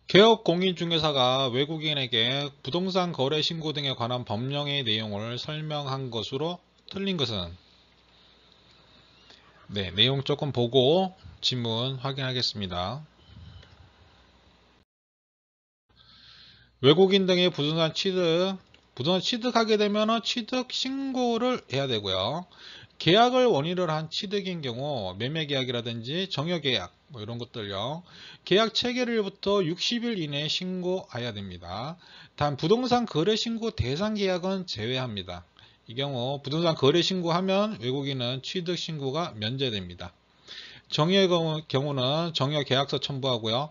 개업 공인중개사가 외국인에게 부동산 거래 신고 등에 관한 법령의 내용을 설명한 것으로 틀린 것은? 네, 내용 조금 보고 질문 확인하겠습니다. 외국인 등의 부동산 취득하게 되면 취득 신고를 해야 되고요. 계약을 원인으로 한 취득인 경우 매매 계약이라든지 정여 계약 뭐 이런 것들요. 계약 체결일부터 60일 이내에 신고해야 됩니다. 단 부동산 거래 신고 대상 계약은 제외합니다. 이 경우 부동산 거래 신고하면 외국인은 취득 신고가 면제됩니다. 정의의 경우는 정여 계약서 첨부하고요.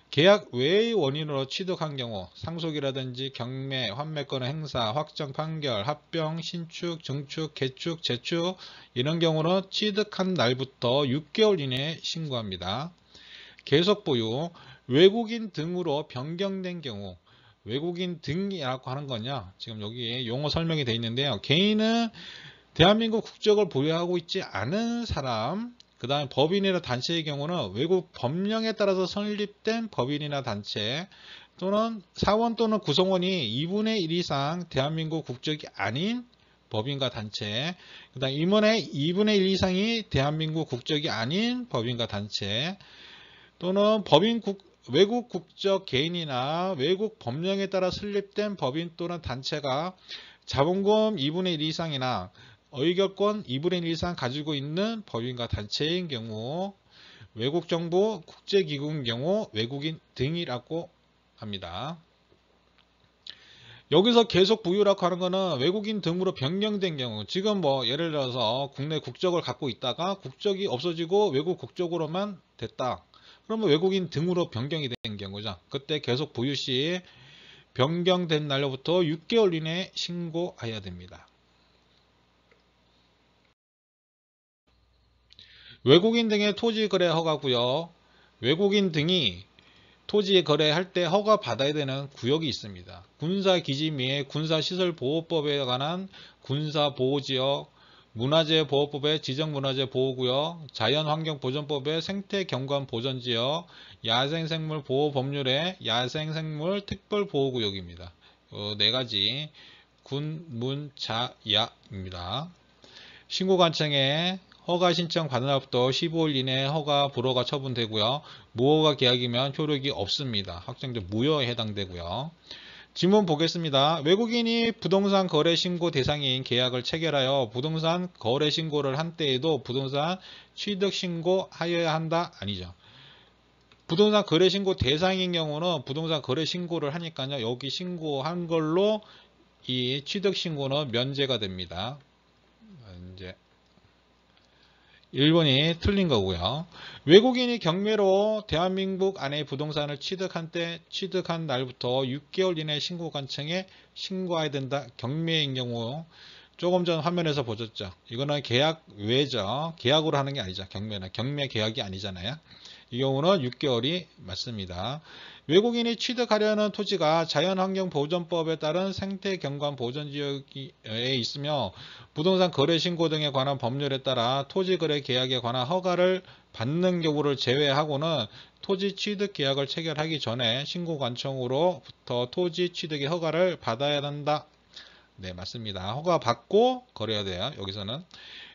계약 외의 원인으로 취득한 경우 상속이라든지 경매, 환매권 행사, 확정 판결, 합병, 신축, 증축, 개축, 재축 이런 경우는 취득한 날부터 6개월 이내에 신고합니다. 계속 보유, 외국인 등으로 변경된 경우 외국인 등이라고 하는 거냐 지금 여기에 용어 설명이 되어 있는데요. 개인은 대한민국 국적을 보유하고 있지 않은 사람, 그 다음에 법인이나 단체의 경우는 외국 법령에 따라서 설립된 법인이나 단체 또는 사원 또는 구성원이 2분의 1 이상 대한민국 국적이 아닌 법인과 단체, 그 다음 임원의 2분의 1 이상이 대한민국 국적이 아닌 법인과 단체 또는 외국 국적 개인이나 외국 법령에 따라 설립된 법인 또는 단체가 자본금 2분의 1 이상이나 의결권 2분의 1 이상 가지고 있는 법인과 단체인 경우, 외국정부 국제기구인 경우 외국인 등이라고 합니다. 여기서 계속 부유라고 하는 거는 외국인 등으로 변경된 경우, 지금 뭐 예를 들어서 국내 국적을 갖고 있다가 국적이 없어지고 외국 국적으로만 됐다. 그러면 외국인 등으로 변경이 된 경우죠. 그때 계속 부유 시 변경된 날로부터 6개월 이내에 신고해야 됩니다. 외국인 등의 토지 거래 허가고요. 외국인 등이 토지 거래할 때 허가 받아야 되는 구역이 있습니다. 군사기지 및 군사시설보호법에 관한 군사보호지역, 문화재보호법의 지정문화재보호구역, 자연환경보전법의 생태경관보전지역, 야생생물보호법률의 야생생물특별보호구역입니다. 네 가지 군, 문, 자, 야입니다. 신고관청에 허가 신청 받은 날부터 15일 이내에 허가 불허가 처분되고요. 무허가 계약이면 효력이 없습니다. 확정적 무효에 해당되고요. 질문 보겠습니다. 외국인이 부동산 거래 신고 대상인 계약을 체결하여 부동산 거래 신고를 한 때에도 부동산 취득 신고 하여야 한다? 아니죠. 부동산 거래 신고 대상인 경우는 부동산 거래 신고를 하니까요. 여기 신고한 걸로 이 취득 신고는 면제가 됩니다. 이제 1번이 틀린 거고요. 외국인이 경매로 대한민국 안에 부동산을 취득한 날부터 6개월 이내 신고관청에 신고해야 된다. 경매인 경우 조금 전 화면에서 보셨죠. 이거는 계약 외죠. 계약으로 하는 게 아니죠. 경매는 경매 계약이 아니잖아요. 이 경우는 6개월이 맞습니다. 외국인이 취득하려는 토지가 자연환경보전법에 따른 생태경관보전지역에 있으며 부동산 거래신고 등에 관한 법률에 따라 토지거래 계약에 관한 허가를 받는 경우를 제외하고는 토지 취득 계약을 체결하기 전에 신고관청으로부터 토지 취득의 허가를 받아야 한다. 네, 맞습니다. 허가 받고 거래해야 돼요. 여기서는.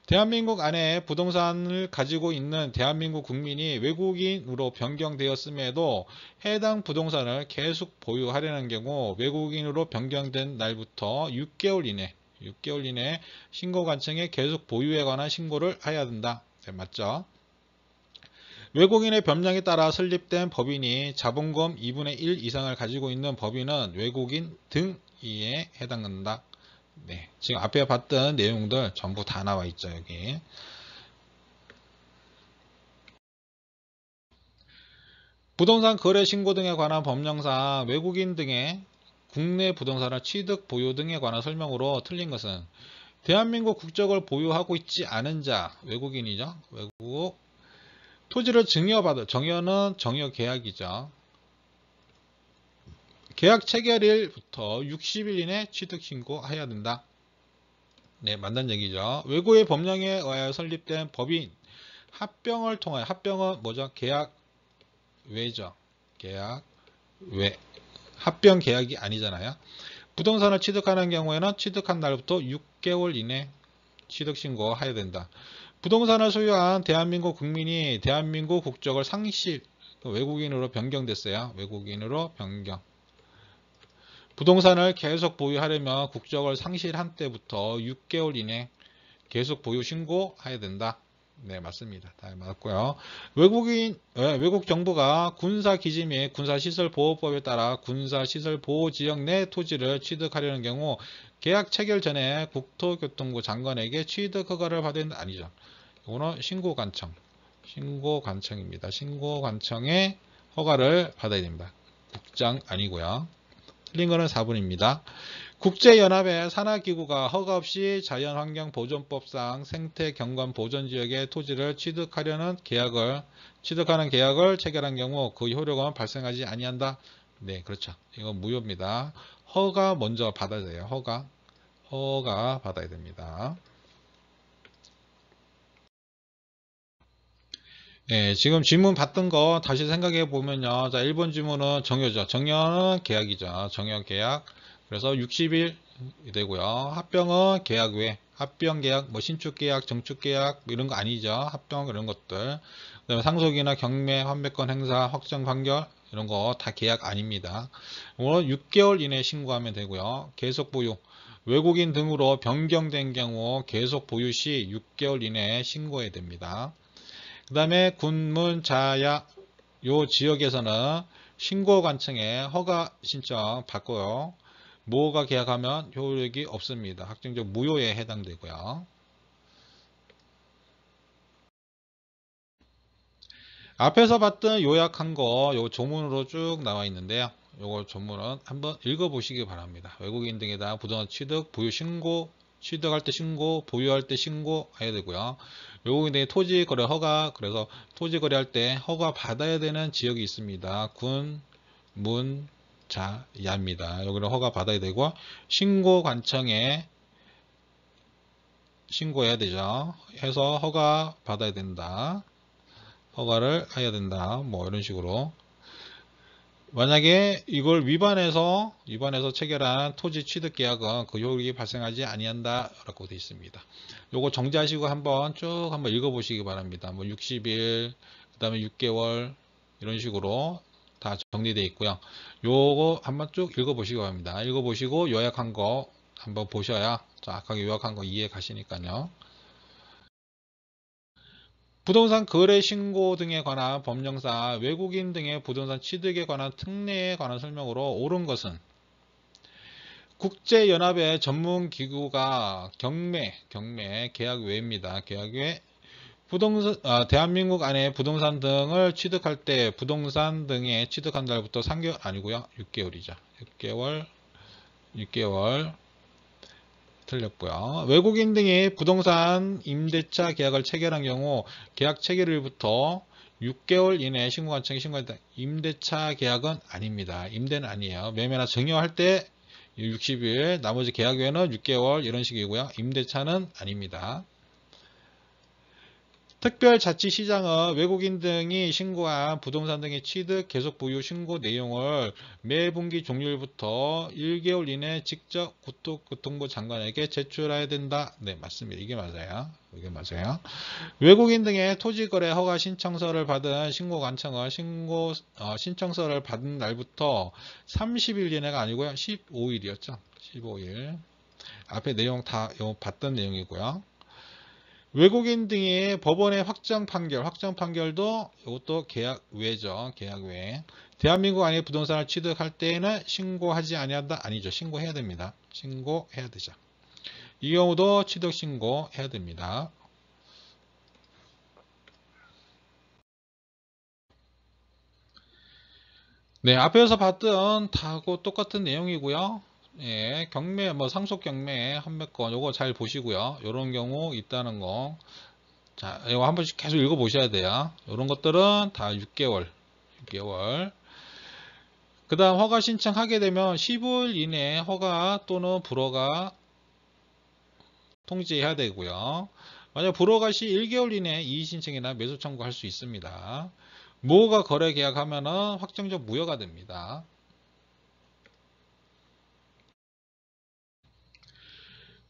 대한민국 안에 부동산을 가지고 있는 대한민국 국민이 외국인으로 변경되었음에도 해당 부동산을 계속 보유하려는 경우 외국인으로 변경된 날부터 6개월 이내 신고관청에 계속 보유에 관한 신고를 해야 된다. 네, 맞죠? 외국인의 변경에 따라 설립된 법인이 자본금 2분의 1 이상을 가지고 있는 법인은 외국인 등에 해당한다. 네, 지금 앞에 봤던 내용들 전부 다 나와 있죠, 여기. 부동산 거래 신고 등에 관한 법령상 외국인 등의 국내 부동산을 취득, 보유 등에 관한 설명으로 틀린 것은 대한민국 국적을 보유하고 있지 않은 자, 외국인이죠. 외국 토지를 정여는 정여 계약이죠. 계약 체결일부터 60일 이내 취득 신고해야 된다. 네, 맞는 얘기죠. 외국의 법령에 의하여 설립된 법인 합병을 통하여, 합병은 뭐죠? 계약 외죠. 계약 왜? 합병 계약이 아니잖아요. 부동산을 취득하는 경우에는 취득한 날부터 6개월 이내 취득 신고해야 된다. 부동산을 소유한 대한민국 국민이 대한민국 국적을 상실, 외국인으로 변경됐어요. 외국인으로 변경. 부동산을 계속 보유하려면 국적을 상실한 때부터 6개월 이내 계속 보유 신고해야 된다. 네, 맞습니다. 다 맞고요. 외국 정부가 군사기지 및 군사시설보호법에 따라 군사시설보호지역 내 토지를 취득하려는 경우 계약 체결 전에 국토교통부 장관에게 취득 허가를 받은 아니죠. 이거는 신고관청입니다. 신고관청의 허가를 받아야 됩니다. 국장 아니고요. 틀린 거는 4번입니다. 국제연합의 산하기구가 허가 없이 자연환경보존법상 생태경관보전지역의 토지를 취득하는 계약을 체결한 경우 그 효력은 발생하지 아니한다. 네, 그렇죠. 이건 무효입니다. 허가 먼저 받아야 돼요. 허가 받아야 됩니다. 네, 지금 질문 받던 거 다시 생각해 보면요. 자, 1번 질문은 정여죠. 정여는 계약이죠. 정여 계약. 그래서 60일 되고요. 합병은 계약 외. 합병 계약, 뭐 신축 계약, 정축 계약 이런 거 아니죠. 합병 이런 것들. 그다음에 상속이나 경매, 환매권 행사, 확정 판결 이런 거 다 계약 아닙니다. 오늘 6개월 이내 신고하면 되고요. 계속 보유. 외국인 등으로 변경된 경우 계속 보유 시 6개월 이내에 신고해야 됩니다. 그 다음에 군문자야 요 지역에서는 신고관청에 허가 신청 받고요. 모호가 계약하면 효력이 없습니다. 확정적 무효에 해당되고요. 앞에서 봤던 요약한 거 요 조문으로 쭉 나와 있는데요. 요거 조문은 한번 읽어보시기 바랍니다. 외국인 등에다 부동산 취득, 보유 신고, 취득할 때 신고, 보유할 때 신고해야 되고요. 외국인 등의 토지 거래 허가, 그래서 토지 거래할 때 허가 받아야 되는 지역이 있습니다. 군, 문, 자, 야입니다. 여기는 허가 받아야 되고 신고관청에 신고해야 되죠. 해서 허가 받아야 된다. 허가를 해야 된다. 뭐 이런 식으로. 만약에 이걸 위반해서 체결한 토지 취득 계약은 그 효력이 발생하지 아니한다 라고 되어 있습니다. 요거 정지하시고 한번 읽어보시기 바랍니다. 뭐 60일, 그 다음에 6개월 이런 식으로 다 정리되어 있고요. 요거 한번 쭉 읽어보시기 바랍니다. 읽어보시고 요약한 거 한번 보셔야 정확하게 요약한 거 이해 가시니까요. 부동산 거래 신고 등에 관한 법령상 외국인 등의 부동산 취득에 관한 특례에 관한 설명으로 옳은 것은 국제연합의 전문기구가 경매 계약 외입니다. 계약 외 대한민국 안에 부동산 등을 취득할 때 부동산 등에 취득한 날부터 3개월 아니고요. 6개월이죠. 6개월 틀렸고요. 외국인 등이 부동산 임대차 계약을 체결한 경우 계약 체결일부터 6개월 이내에 신고관청에 신고했다. 임대차 계약은 아닙니다. 임대는 아니에요. 매매나 증여할 때 60일, 나머지 계약 외에는 6개월 이런 식이고요. 임대차는 아닙니다. 특별자치시장은 외국인 등이 신고한 부동산 등의 취득, 계속 보유 신고 내용을 매 분기 종료일부터 1개월 이내 직접 국토교통부 장관에게 제출해야 된다. 네, 맞습니다. 이게 맞아요. 외국인 등의 토지거래 허가 신청서를 받은 신고관청은 신청서를 받은 날부터 30일 이내가 아니고요. 15일이었죠. 15일. 앞에 내용 다 봤던 내용이고요. 외국인 등의 법원의 확정 판결도 이것도 계약 외죠. 계약 외. 대한민국 안에 부동산을 취득할 때에는 신고하지 아니한다. 아니죠. 신고해야 됩니다. 신고해야 되죠. 이 경우도 취득 신고해야 됩니다. 네, 앞에서 봤던 다하고 똑같은 내용이고요. 예, 경매, 뭐 상속 경매, 환매권 요거 잘 보시고요. 요런 경우 있다는 거. 자, 이거 한 번씩 계속 읽어 보셔야 돼요. 이런 것들은 다 6개월. 그 다음 허가 신청하게 되면 15일 이내에 허가 또는 불허가 통지해야 되고요. 만약 불허가 시 1개월 이내에 이의 신청이나 매수 청구할 수 있습니다. 모호가 거래 계약하면은 확정적 무효가 됩니다.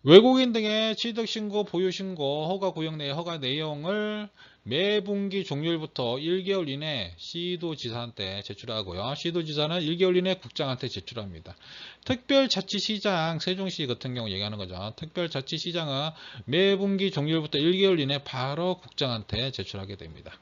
외국인 등의 취득신고, 보유신고, 허가 구역 내 허가 내용을 매 분기 종료일부터 1개월 이내 시도지사한테 제출하고요. 시도지사는 1개월 이내 국장한테 제출합니다. 특별자치시장, 세종시 같은 경우 얘기하는 거죠. 특별자치시장은 매 분기 종료일부터 1개월 이내 바로 국장한테 제출하게 됩니다.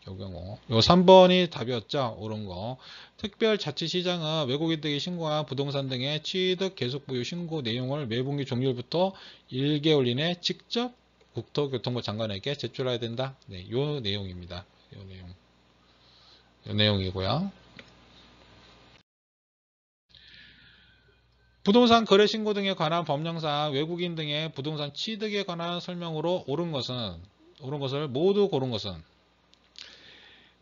요 경우 요 3번이 답이었죠. 옳은 거. 특별자치시장은 외국인 등이 신고한 부동산 등의 취득 계속 보유 신고 내용을 매분기 종료일부터 1개월 이내 직접 국토교통부 장관에게 제출해야 된다. 네, 요 내용입니다. 요 내용이고요. 부동산 거래 신고 등에 관한 법령상 외국인 등의 부동산 취득에 관한 설명으로 옳은 것을 모두 고른 것은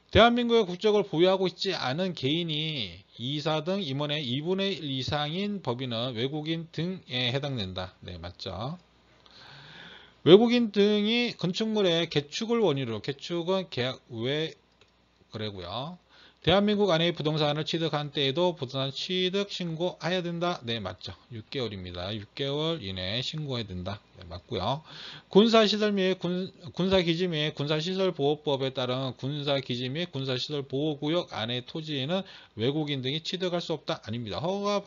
대한민국의 국적을 보유하고 있지 않은 개인이 이사 등 임원의 2분의 1 이상인 법인은 외국인 등에 해당된다. 네, 맞죠. 외국인 등이 건축물의 개축을 원인으로, 개축은 계약 외 거래고요. 대한민국 안에 부동산을 취득한 때에도 부동산 취득 신고해야 된다. 네, 맞죠. 6개월입니다. 6개월 이내에 신고해야 된다. 네, 맞고요. 군사시설 및 군사기지 및 군사시설보호법에 따른 군사기지 및 군사시설보호구역 안의 토지는 외국인 등이 취득할 수 없다. 아닙니다. 허가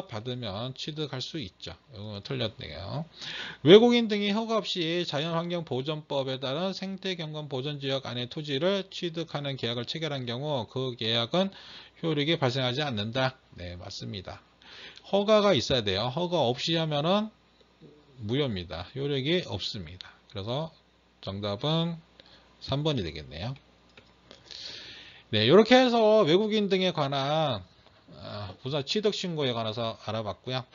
받으면 취득할 수 있죠. 이거 틀렸네요. 외국인 등이 허가 없이 자연환경보전법에 따른 생태경관보전지역 안의 토지를 취득하는 계약을 체결한 경우 그 계약은 효력이 발생하지 않는다. 네, 맞습니다. 허가가 있어야 돼요. 허가 없이 하면은 무효입니다. 효력이 없습니다. 그래서 정답은 3번이 되겠네요. 네, 이렇게 해서 외국인 등에 관한 부산 취득 신고에 관해서 알아봤고요.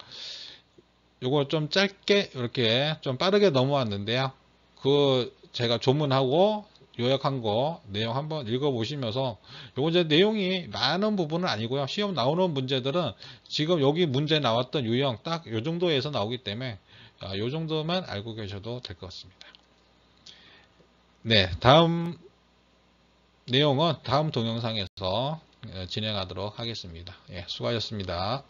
요거 좀 짧게 이렇게 좀 빠르게 넘어왔는데요. 그 제가 조문하고 요약한 거 내용 한번 읽어보시면서 요거 이제 내용이 많은 부분은 아니고요. 시험 나오는 문제들은 지금 여기 문제 나왔던 유형 딱 요 정도에서 나오기 때문에 요 정도만 알고 계셔도 될 것 같습니다. 네, 다음 내용은 다음 동영상에서 진행하도록 하겠습니다. 예, 수고하셨습니다.